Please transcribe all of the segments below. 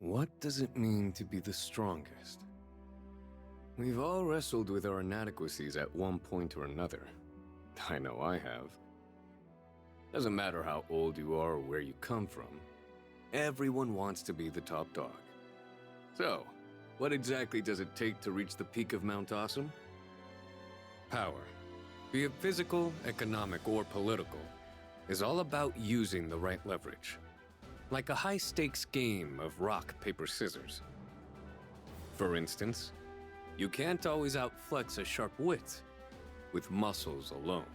What does it mean to be the strongest? We've all wrestled with our inadequacies at one point or another. I know I have. Doesn't matter how old you are or where you come from. Everyone wants to be the top dog. So, what exactly does it take to reach the peak of Mount Awesome? Power, be it physical, economic, or political, is all about using the right leverage. Like a high-stakes game of rock, paper, scissors. For instance, you can't always outflex a sharp wit with muscles alone.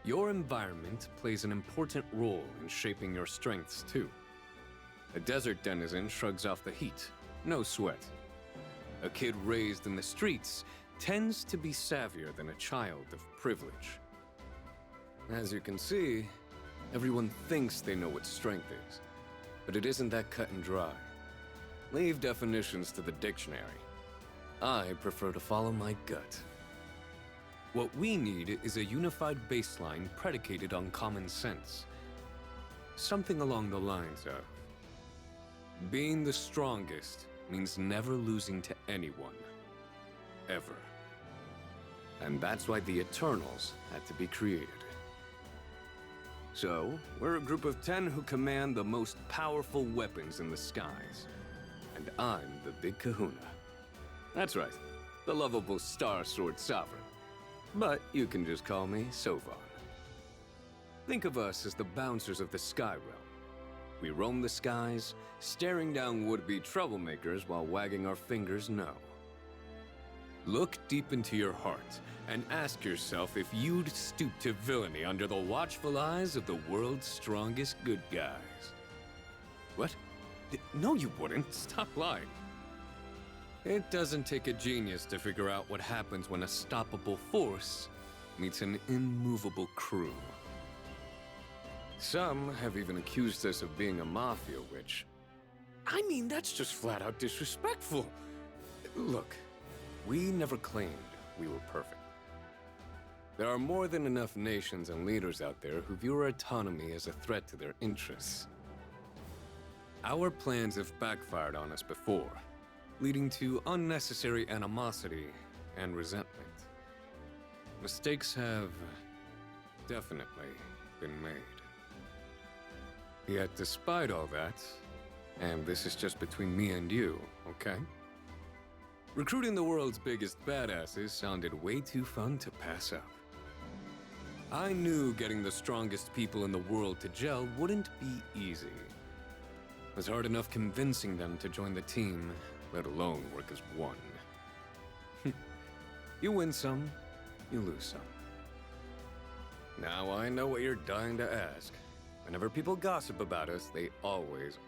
Your environment plays an important role in shaping your strengths, too. A desert denizen shrugs off the heat, no sweat. A kid raised in the streets tends to be savvier than a child of privilege. As you can see, everyone thinks they know what strength is, but it isn't that cut and dry. Leave definitions to the dictionary. I prefer to follow my gut. What we need is a unified baseline predicated on common sense. Something along the lines of, being the strongest means never losing to anyone. Ever. And that's why the Eternals had to be created. So, we're a group of 10 who command the most powerful weapons in the skies. And I'm the Big Kahuna. That's right, the lovable Star Sword Sovereign. But you can just call me Seofon. Think of us as the bouncers of the Sky Realm. We roam the skies, staring down would-be troublemakers while wagging our fingers no. Look deep into your heart and ask yourself if you'd stoop to villainy under the watchful eyes of the world's strongest good guys. What? No, you wouldn't. Stop lying. It doesn't take a genius to figure out what happens when a stoppable force meets an immovable crew. Some have even accused us of being a mafia witch. I mean, that's just flat out disrespectful. Look, we never claimed we were perfect. There are more than enough nations and leaders out there who view our autonomy as a threat to their interests. Our plans have backfired on us before, leading to unnecessary animosity and resentment. Mistakes have definitely been made. Yet despite all that, and this is just between me and you, okay? Recruiting the world's biggest badasses sounded way too fun to pass up. I knew getting the strongest people in the world to gel wouldn't be easy. It was hard enough convincing them to join the team, let alone work as one. You win some, you lose some. Now I know what you're dying to ask. Whenever people gossip about us, they always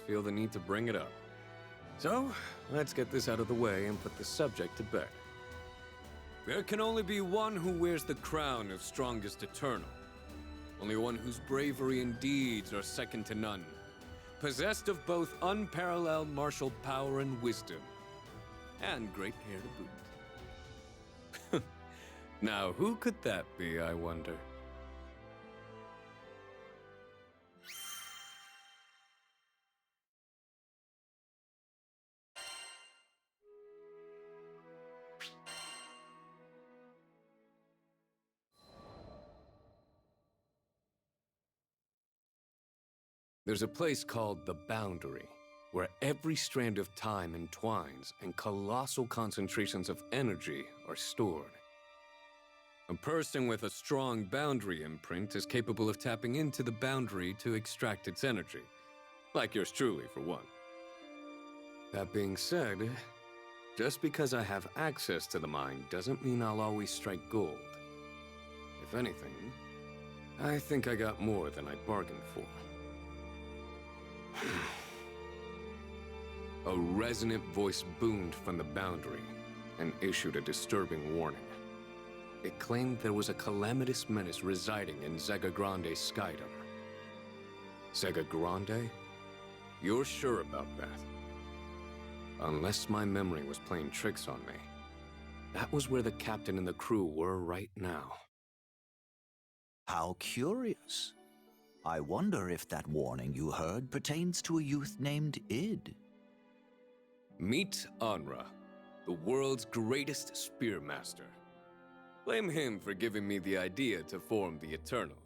feel the need to bring it up. So, let's get this out of the way and put the subject to bed. There can only be one who wears the crown of strongest eternal. Only one whose bravery and deeds are second to none. Possessed of both unparalleled martial power and wisdom. And great hair to boot. Now, who could that be, I wonder? There's a place called the Boundary, where every strand of time entwines and colossal concentrations of energy are stored. A person with a strong boundary imprint is capable of tapping into the boundary to extract its energy, like yours truly, for one. That being said, just because I have access to the mine doesn't mean I'll always strike gold. If anything, I think I got more than I bargained for. A resonant voice boomed from the boundary and issued a disturbing warning. It claimed there was a calamitous menace residing in Zega Grande's skydom. Zega Grande? You're sure about that? Unless my memory was playing tricks on me. That was where the captain and the crew were right now. How curious. I wonder if that warning you heard pertains to a youth named Id. Meet Anra, the world's greatest spearmaster. Blame him for giving me the idea to form the Eternals.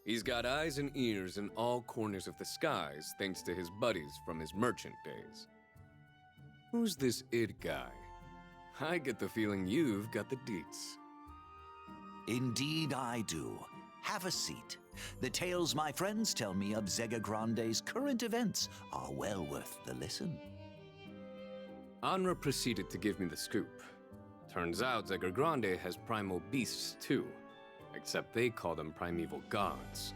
He's got eyes and ears in all corners of the skies thanks to his buddies from his merchant days. Who's this Id guy? I get the feeling you've got the deets. Indeed I do. Have a seat. The tales my friends tell me of Zega Grande's current events are well worth the listen. Anra proceeded to give me the scoop. Turns out Zega Grande has primal beasts too, except they call them primeval gods.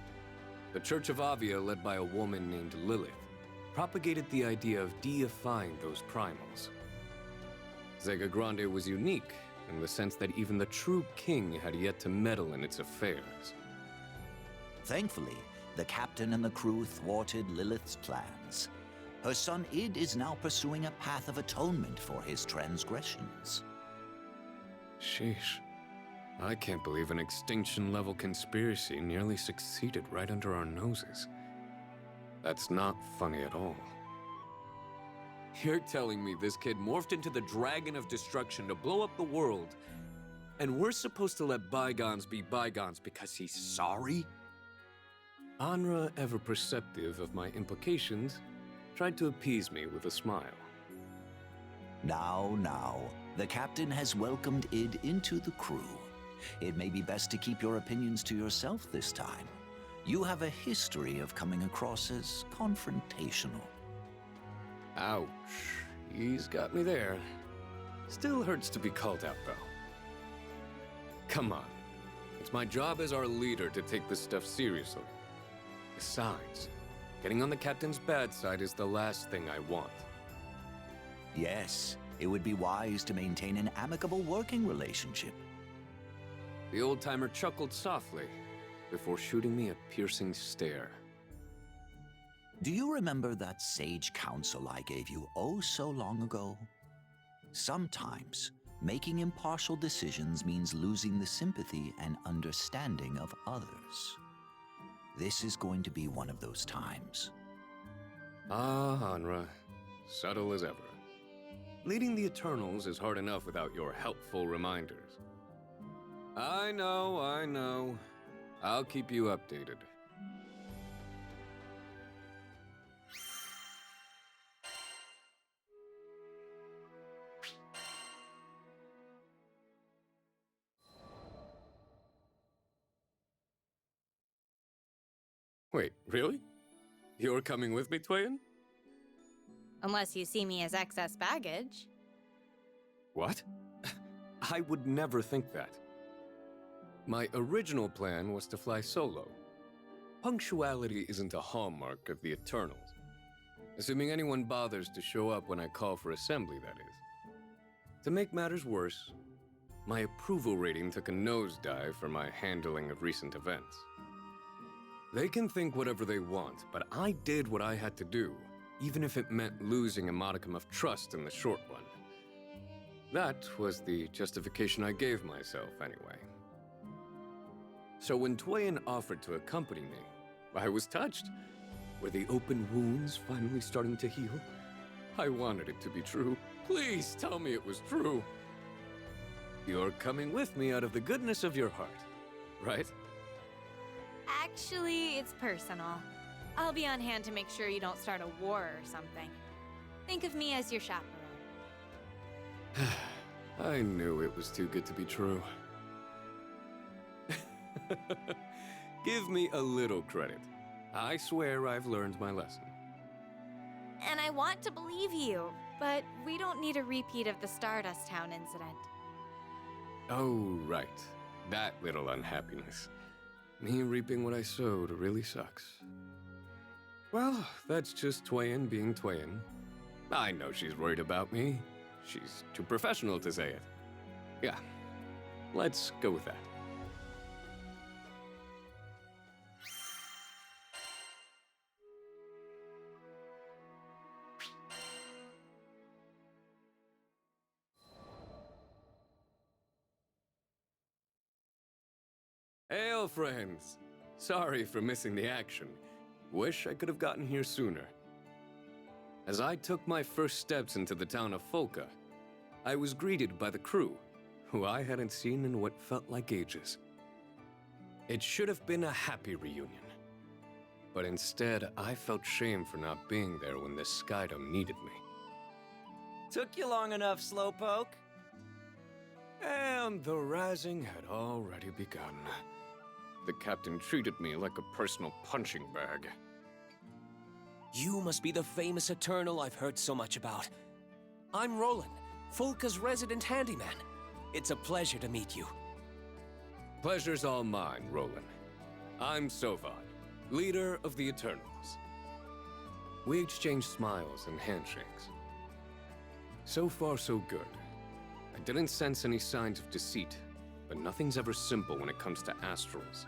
The Church of Avia, led by a woman named Lilith, propagated the idea of deifying those primals. Zega Grande was unique in the sense that even the true king had yet to meddle in its affairs. Thankfully, the captain and the crew thwarted Lilith's plans. Her son Id is now pursuing a path of atonement for his transgressions. Sheesh. I can't believe an extinction-level conspiracy nearly succeeded right under our noses. That's not funny at all. You're telling me this kid morphed into the Dragon of Destruction to blow up the world, and we're supposed to let bygones be bygones because he's sorry? Anra, ever perceptive of my implications, tried to appease me with a smile. Now, the captain has welcomed Id into the crew. It may be best to keep your opinions to yourself this time. You have a history of coming across as confrontational. Ouch. He's got me there. Still hurts to be called out, though. Come on. It's my job as our leader to take this stuff seriously. Besides, getting on the captain's bad side is the last thing I want. Yes, it would be wise to maintain an amicable working relationship. The old-timer chuckled softly before shooting me a piercing stare. Do you remember that sage counsel I gave you oh so long ago? Sometimes, making impartial decisions means losing the sympathy and understanding of others. This is going to be one of those times. Ah, Hanra. Subtle as ever. Leading the Eternals is hard enough without your helpful reminders. I know. I'll keep you updated. Wait, really? You're coming with me, Twain? Unless you see me as excess baggage. What? I would never think that. My original plan was to fly solo. Punctuality isn't a hallmark of the Eternals. Assuming anyone bothers to show up when I call for assembly, that is. To make matters worse, my approval rating took a nosedive for my handling of recent events. They can think whatever they want, but I did what I had to do, even if it meant losing a modicum of trust in the short run. That was the justification I gave myself, anyway. So when Twain offered to accompany me, I was touched. Were the open wounds finally starting to heal? I wanted it to be true. Please tell me it was true. You're coming with me out of the goodness of your heart, right? Actually, it's personal. I'll be on hand to make sure you don't start a war or something. Think of me as your chaperone. I knew it was too good to be true. Give me a little credit. I swear I've learned my lesson. And I want to believe you, but we don't need a repeat of the Stardust Town incident. Oh, right. That little unhappiness. Me reaping what I sowed really sucks. Well, that's just Twain being Twain. I know she's worried about me. She's too professional to say it. Yeah, let's go with that. Hail, friends! Sorry for missing the action. Wish I could have gotten here sooner. As I took my first steps into the town of Folka, I was greeted by the crew, who I hadn't seen in what felt like ages. It should have been a happy reunion. But instead, I felt shame for not being there when the Skydom needed me. Took you long enough, Slowpoke. And the razzing had already begun. The captain treated me like a personal punching bag. You must be the famous Eternal I've heard so much about. I'm Roland, Folka's resident handyman. It's a pleasure to meet you. Pleasure's all mine, Roland. I'm Seofon, leader of the Eternals. We exchanged smiles and handshakes. So far, so good. I didn't sense any signs of deceit, but nothing's ever simple when it comes to astrals.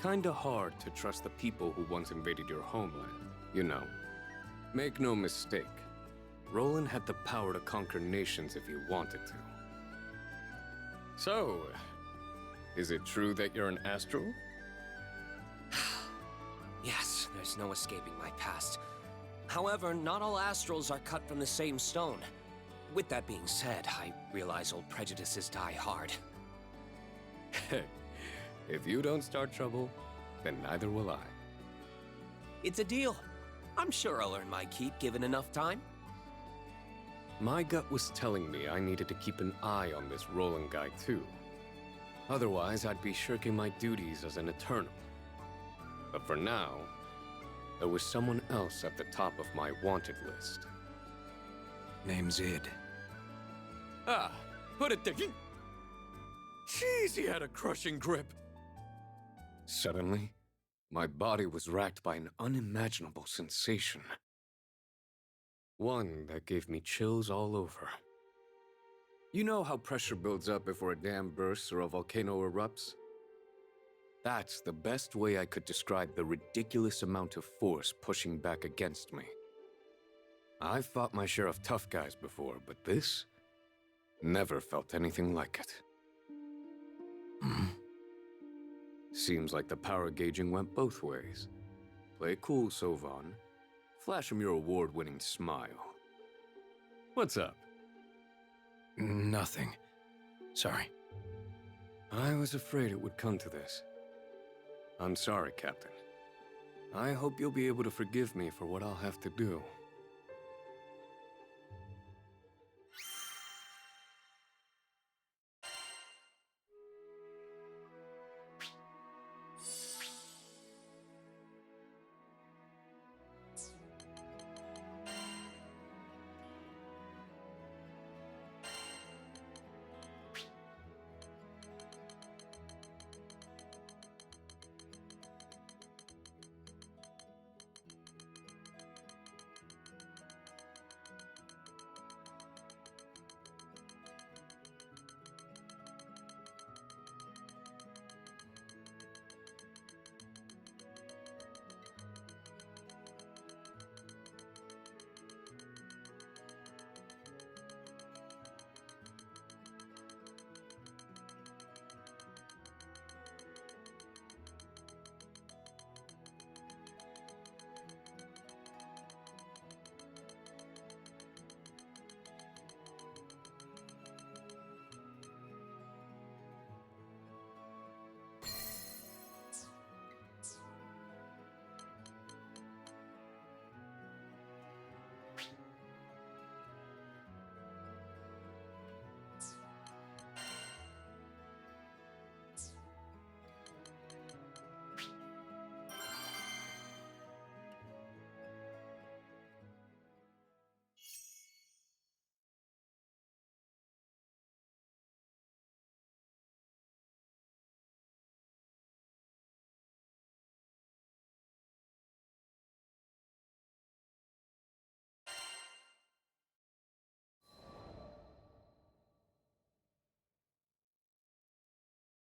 Kinda hard to trust the people who once invaded your homeland, you know. Make no mistake, Roland had the power to conquer nations if he wanted to. So, is it true that you're an astral? Yes, there's no escaping my past. However, not all astrals are cut from the same stone. With that being said, I realize old prejudices die hard. Hey, if you don't start trouble, then neither will I. It's a deal. I'm sure I'll earn my keep given enough time. My gut was telling me I needed to keep an eye on this Roland guy too. Otherwise, I'd be shirking my duties as an Eternal. But for now, there was someone else at the top of my wanted list. Name's Id. Ah, put it there. Jeez, he had a crushing grip. Suddenly, my body was racked by an unimaginable sensation. One that gave me chills all over. You know how pressure builds up before a dam bursts or a volcano erupts? That's the best way I could describe the ridiculous amount of force pushing back against me. I've fought my share of tough guys before, but this? Never felt anything like it. Seems like the power gauging went both ways. Play cool, Seofon. Flash him your award-winning smile. What's up? Nothing. Sorry. I was afraid it would come to this. I'm sorry, Captain. I hope you'll be able to forgive me for what I'll have to do.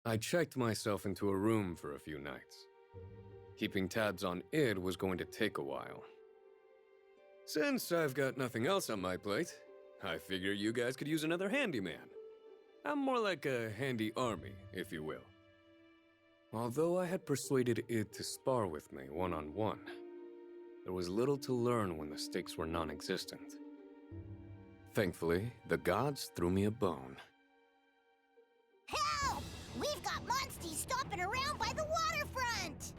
I checked myself into a room for a few nights. Keeping tabs on Id was going to take a while. Since I've got nothing else on my plate, I figure you guys could use another handyman. I'm more like a handy army, if you will. Although I had persuaded Id to spar with me one-on-one, there was little to learn when the stakes were non-existent. Thankfully, the gods threw me a bone. Help! We've got monsties stomping around by the waterfront!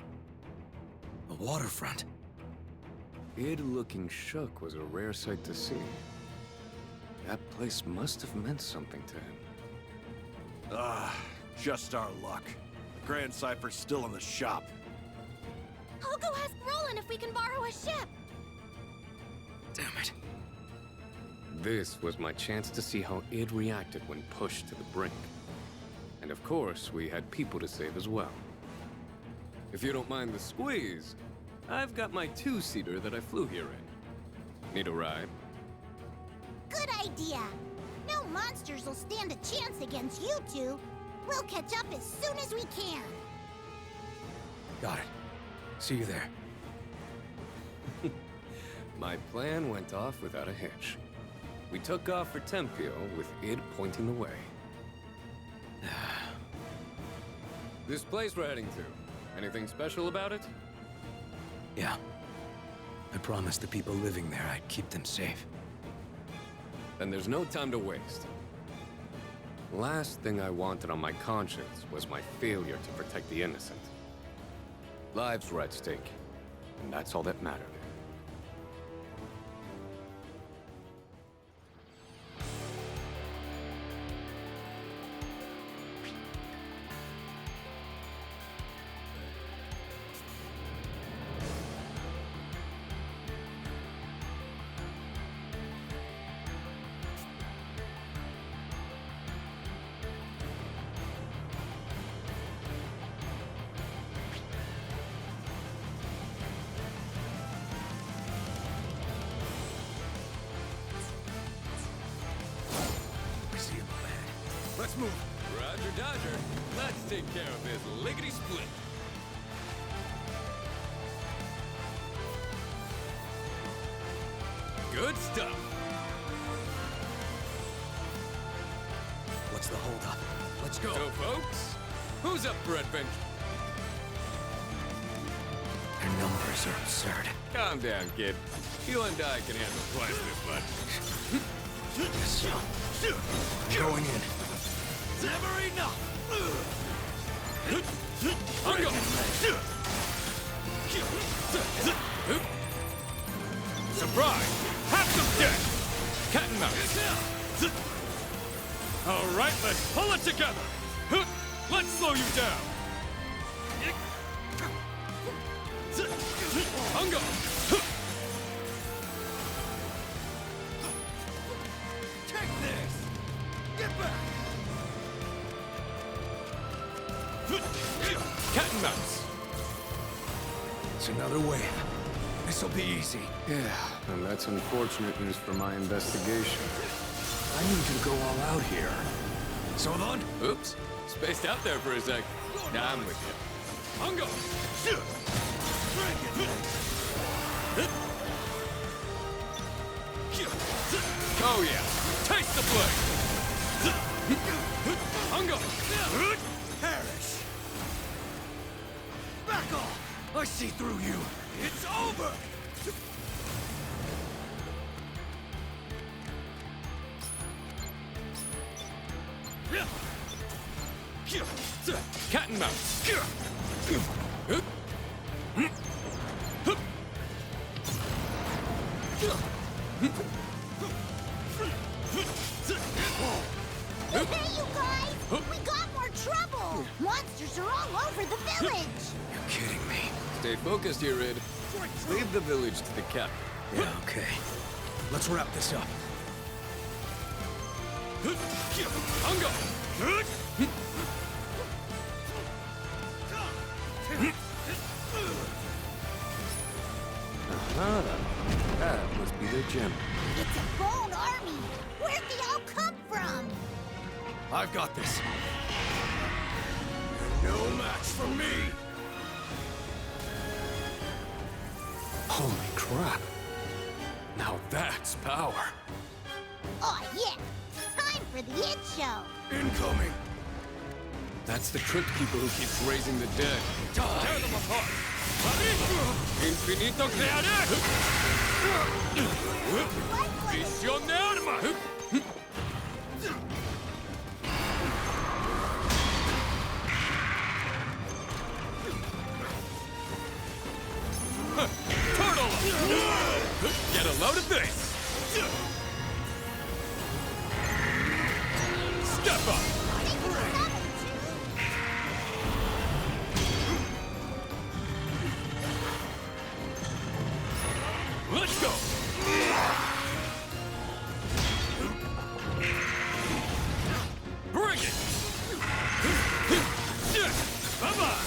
The waterfront? Id looking shook was a rare sight to see. That place must have meant something to him. Just our luck. The Grand Cypher's still in the shop. I'll go ask Roland if we can borrow a ship! Damn it. This was my chance to see how Id reacted when pushed to the brink. And of course, we had people to save as well. If you don't mind the squeeze, I've got my two-seater that I flew here in. Need a ride? Good idea! No monsters will stand a chance against you two. We'll catch up as soon as we can. Got it. See you there. My plan went off without a hitch. We took off for Tempio with Id pointing the way. This place we're heading to, anything special about it? Yeah. I promised the people living there I'd keep them safe. Then there's no time to waste. Last thing I wanted on my conscience was my failure to protect the innocent. Lives were at stake, and that's all that mattered. Let's move. Roger Dodger, let's take care of this lickety-split. Good stuff. What's the holdup? Let's go. So, folks, who's up for adventure? Their numbers are absurd. Calm down, kid. You and I can handle twice this much. Yes, so. I'm going in. Never enough! I'm going. Surprise! Have some deck! Cat and mouse. All right, let's pull it together. Let's slow you down. Hungo! Take this! Get back! Cat and mouse. It's another wave. This'll be easy. Yeah, and that's unfortunate news for my investigation. I need you to go all out here. Seofon? Oops, spaced out there for a sec. Now I'm with you. Hungo! Oh yeah, taste the blade! Hungo! Perish! Back off! I see through you! It's over! Cat and mouse! Hey, you guys! We got more trouble! Monsters are all over the village! You're kidding me. Stay focused here, Id. Leave the village to the captain. Yeah, okay. Let's wrap this up. Hungo! That must be their gem. It's a bone army! Where'd they all come from? I've got this. No match for me! Holy crap. Now that's power. Oh yeah! Time for the It Show! Incoming! That's the crypt keeper who keeps raising the dead. Tear them apart! Infinito crearé! Visión de arma! Turtle! Get a load of this! Step up! Let's go! Bring it! Bye-bye!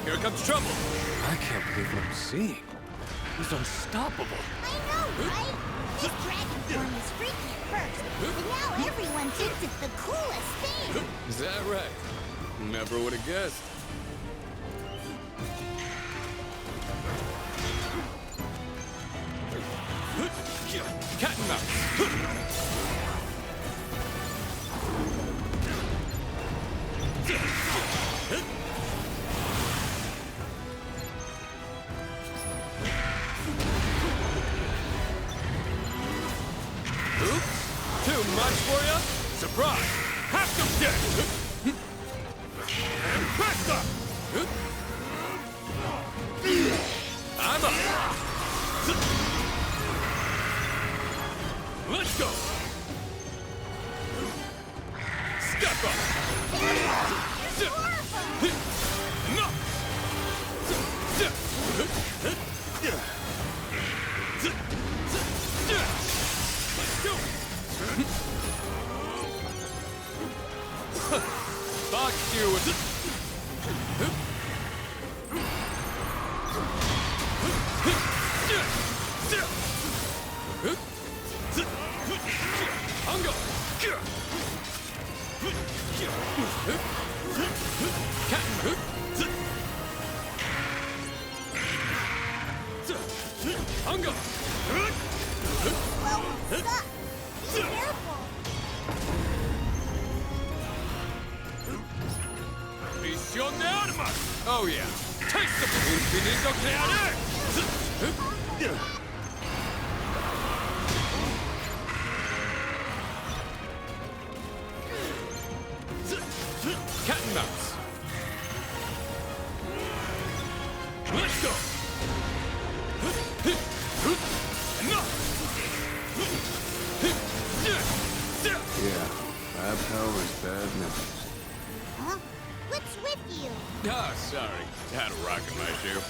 Here comes trouble! I can't believe what I'm seeing. He's unstoppable. I know, right? This dragon form is freaky at first, but now everyone thinks it's the coolest thing. Is that right? Never would have guessed. Cat and mouse. Oops, too much for ya? Surprise! Have them dead! And Pesta! I'm up! Let's go! Step up! No! Let's do it! Box you with... Hungo! Cat Hungo! Well, stop. Be careful. Visión de armas! Oh yeah. Taste the Infinito crearé! Cat and mouse. Let's go! Yeah, bad power is bad news. Huh? What's with you? Ah, sorry. Had a rock in my shoe.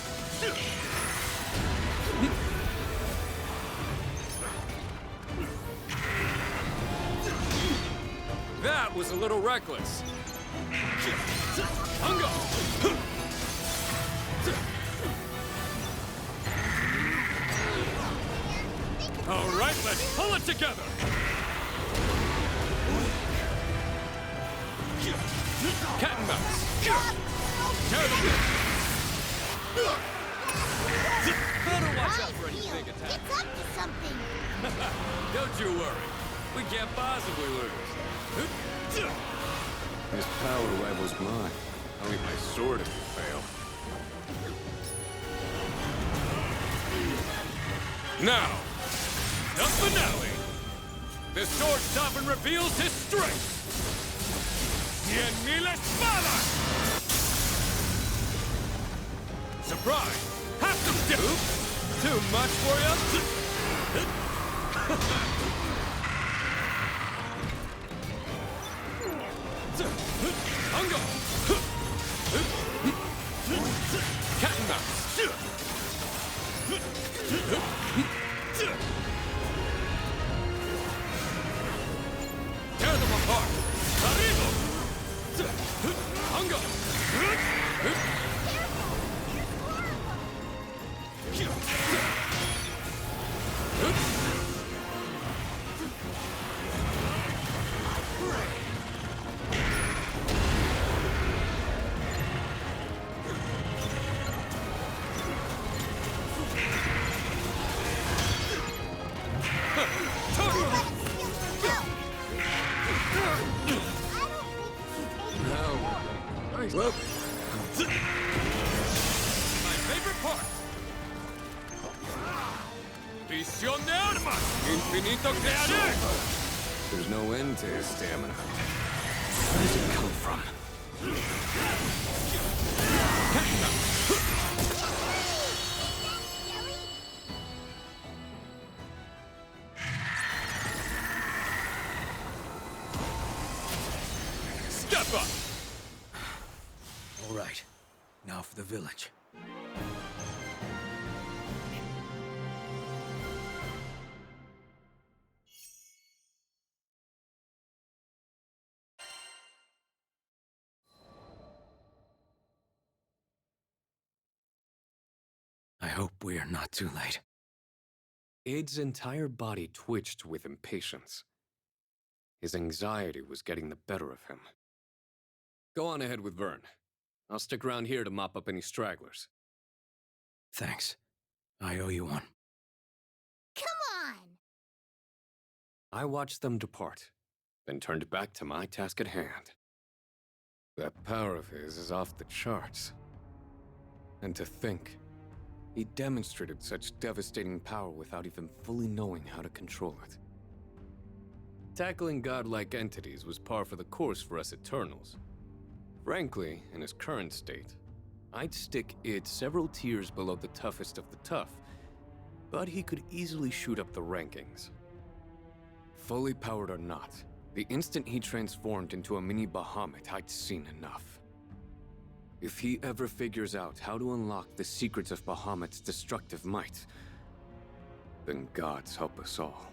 That was a little reckless. Hungo! All right, let's pull it together. Cat and mouse. Tear them in. Better watch out for any big attack. It's up to something. Don't you worry. We can't possibly lose. His power rivals mine. I'll need my sword if you fail. Now, the finale. The sword sovereign reveals his strength. 100,000 espadas! Surprise! Have to do! Too much for you? Hungo! Cat and mouse! Tear them apart! Arriba! Hungo! Look! My favorite part! Visión de armas! Infinito creador! There's no end to his stamina. Where does it come from? Step up! All right. Now for the village. I hope we are not too late. Id's entire body twitched with impatience. His anxiety was getting the better of him. Go on ahead with Vern. I'll stick around here to mop up any stragglers. Thanks. I owe you one. Come on! I watched them depart, then turned back to my task at hand. That power of his is off the charts. And to think, he demonstrated such devastating power without even fully knowing how to control it. Tackling godlike entities was par for the course for us Eternals. Frankly, in his current state, I'd stick Id several tiers below the toughest of the tough, but he could easily shoot up the rankings. Fully powered or not, the instant he transformed into a mini Bahamut, I'd seen enough. If he ever figures out how to unlock the secrets of Bahamut's destructive might, then gods help us all.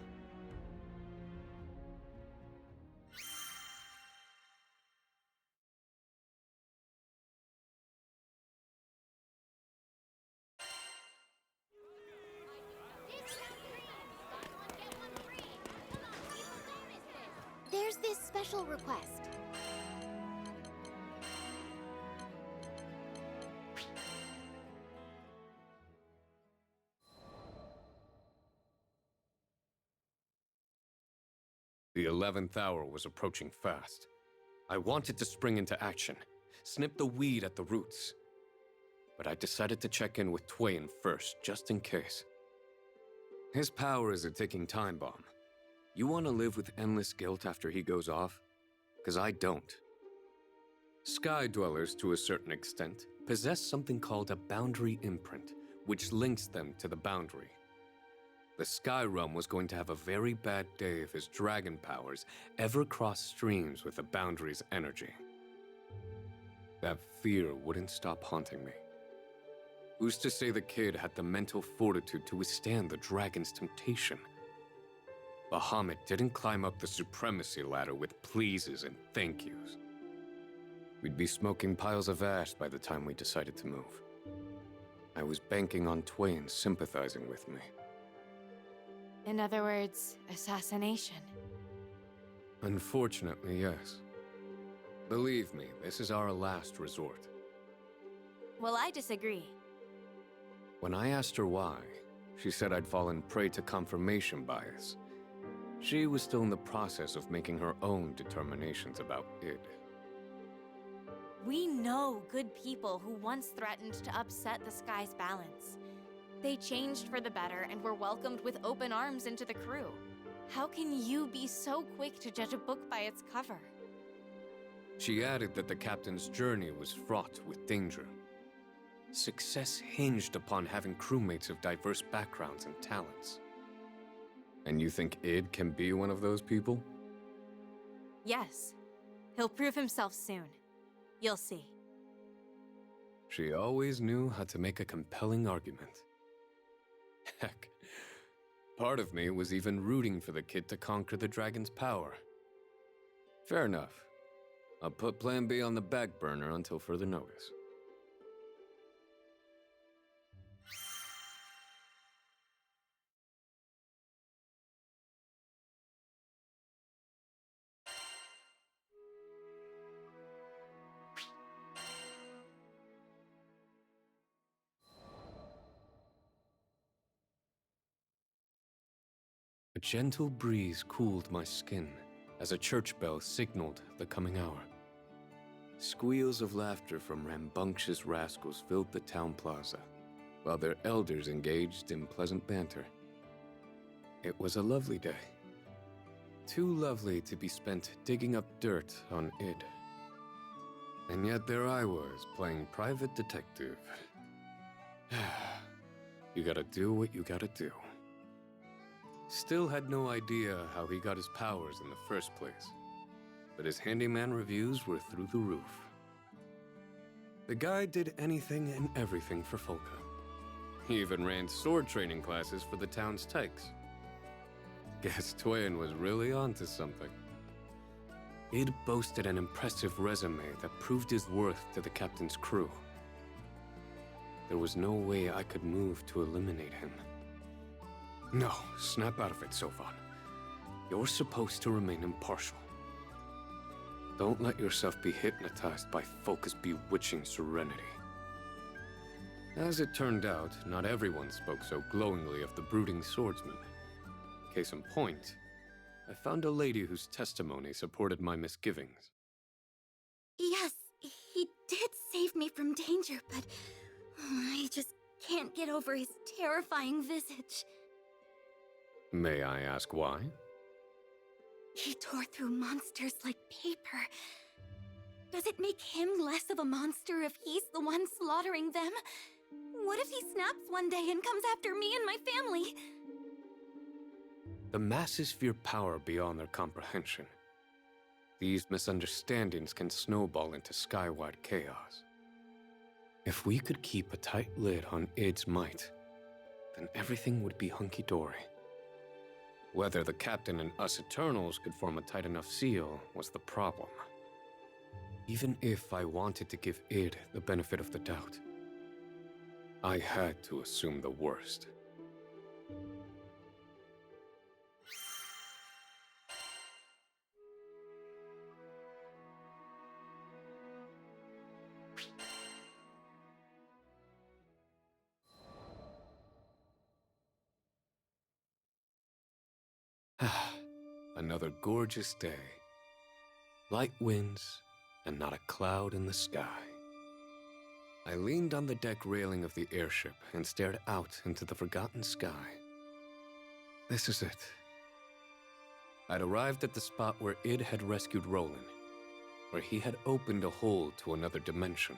There's this special request. The 11th hour was approaching fast. I wanted to spring into action, snip the weed at the roots. But I decided to check in with Twain first, just in case. His power is a ticking time bomb. You want to live with endless guilt after he goes off? 'Cause I don't. Sky Dwellers, to a certain extent, possess something called a boundary imprint, which links them to the boundary. The Sky Realm was going to have a very bad day if his dragon powers ever crossed streams with the boundary's energy. That fear wouldn't stop haunting me. Who's to say the kid had the mental fortitude to withstand the dragon's temptation? Bahamut didn't climb up the supremacy ladder with pleases and thank yous. We'd be smoking piles of ash by the time we decided to move. I was banking on Twain sympathizing with me. In other words, assassination. Unfortunately, yes. Believe me, this is our last resort. Well, I disagree. When I asked her why, she said I'd fallen prey to confirmation bias. She was still in the process of making her own determinations about Id. We know good people who once threatened to upset the sky's balance. They changed for the better and were welcomed with open arms into the crew. How can you be so quick to judge a book by its cover? She added that the captain's journey was fraught with danger. Success hinged upon having crewmates of diverse backgrounds and talents. And you think Id can be one of those people? Yes. He'll prove himself soon. You'll see. She always knew how to make a compelling argument. Heck, part of me was even rooting for the kid to conquer the dragon's power. Fair enough. I'll put Plan B on the back burner until further notice. gentle breeze cooled my skin as a church bell signaled the coming hour. Squeals of laughter from rambunctious rascals filled the town plaza, while their elders engaged in pleasant banter. It was a lovely day. Too lovely to be spent digging up dirt on id. And yet there I was, playing private detective. You gotta do what you gotta do. Still had no idea how he got his powers in the first place, but his handyman reviews were through the roof. The guy did anything and everything for Folka. He even ran sword training classes for the town's tykes. Guess Twain was really onto something. Id boasted an impressive resume that proved his worth to the captain's crew. There was no way I could move to eliminate him. No, snap out of it, Seofon. You're supposed to remain impartial. Don't let yourself be hypnotized by Folka's bewitching serenity. As it turned out, not everyone spoke so glowingly of the brooding swordsman. Case in point, I found a lady whose testimony supported my misgivings. Yes, he did save me from danger, but I just can't get over his terrifying visage. May I ask why? He tore through monsters like paper. Does it make him less of a monster if he's the one slaughtering them? What if he snaps one day and comes after me and my family? The masses fear power beyond their comprehension. These misunderstandings can snowball into skywide chaos. If we could keep a tight lid on id's might, then everything would be hunky-dory. Whether the captain and us Eternals could form a tight enough seal was the problem. Even if I wanted to give id the benefit of the doubt, I had to assume the worst. Another gorgeous day. Light winds, and not a cloud in the sky. I leaned on the deck railing of the airship and stared out into the forgotten sky. This is it. I'd arrived at the spot where id had rescued Roland, where he had opened a hole to another dimension.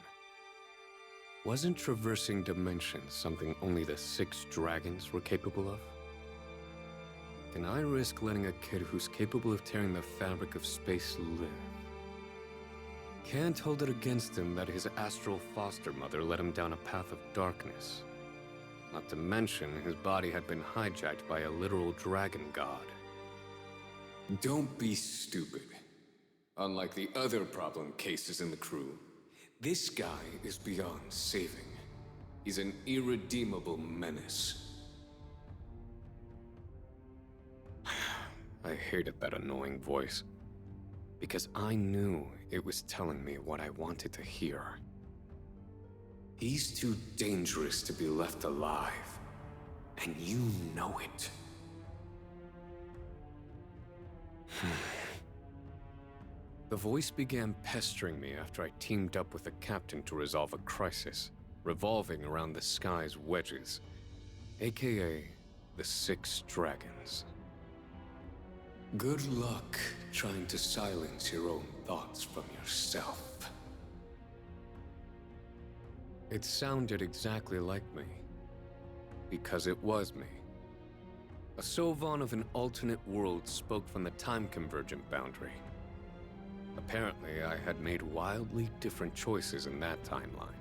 Wasn't traversing dimensions something only the 6 dragons were capable of? Can I risk letting a kid who's capable of tearing the fabric of space live? Can't hold it against him that his astral foster mother led him down a path of darkness. Not to mention, his body had been hijacked by a literal dragon god. Don't be stupid. Unlike the other problem cases in the crew, this guy is beyond saving. He's an irredeemable menace. I hated that annoying voice, because I knew it was telling me what I wanted to hear. He's too dangerous to be left alive, and you know it. The voice began pestering me after I teamed up with the captain to resolve a crisis revolving around the sky's wedges, aka the 6 dragons. Good luck trying to silence your own thoughts from yourself. It sounded exactly like me, because it was me. A Seofon of an alternate world spoke from the time-convergent boundary. Apparently, I had made wildly different choices in that timeline.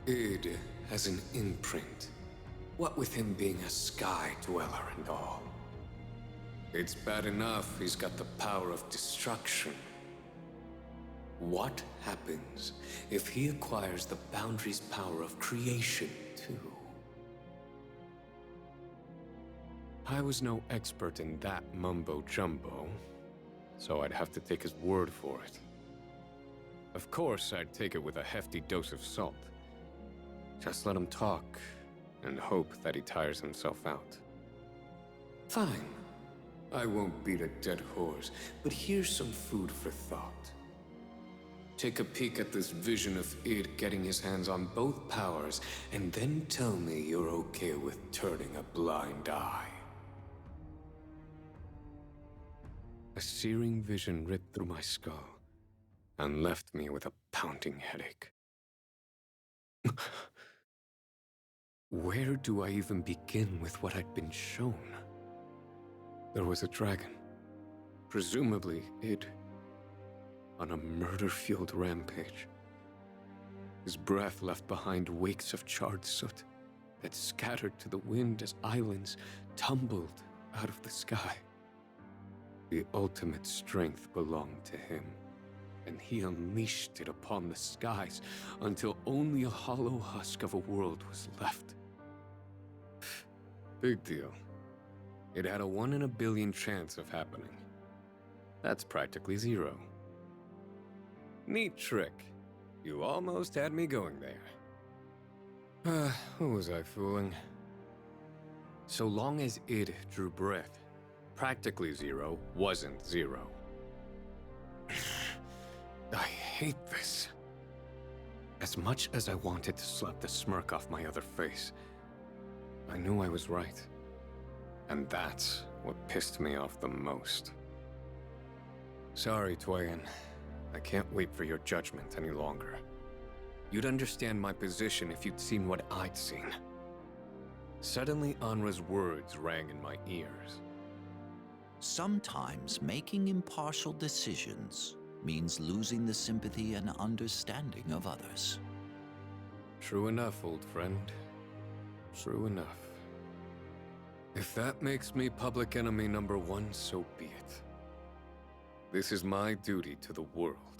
Id has an imprint, what with him being a sky dweller and all. It's bad enough he's got the power of destruction. What happens if he acquires the boundary's power of creation, too? I was no expert in that mumbo-jumbo, so I'd have to take his word for it. Of course, I'd take it with a hefty dose of salt. Just let him talk, and hope that he tires himself out. Fine. I won't beat a dead horse, but here's some food for thought. Take a peek at this vision of id getting his hands on both powers, and then tell me you're okay with turning a blind eye. A searing vision ripped through my skull and left me with a pounding headache. Where do I even begin with what I'd been shown? There was a dragon, presumably id, on a murder-fueled rampage. His breath left behind wakes of charred soot that scattered to the wind as islands tumbled out of the sky. The ultimate strength belonged to him, and he unleashed it upon the skies until only a hollow husk of a world was left. Big deal. It had a 1 in a billion chance of happening. That's practically zero. Neat trick. You almost had me going there. Who was I fooling? So long as id drew breath, practically zero wasn't zero. I hate this. As much as I wanted to slap the smirk off my other face, I knew I was right. And that's what pissed me off the most. Sorry, Toyin. I can't wait for your judgment any longer. You'd understand my position if you'd seen what I'd seen. Suddenly, Anra's words rang in my ears. Sometimes making impartial decisions means losing the sympathy and understanding of others. True enough, old friend. True enough. If that makes me public enemy number 1, so be it. This is my duty to the world.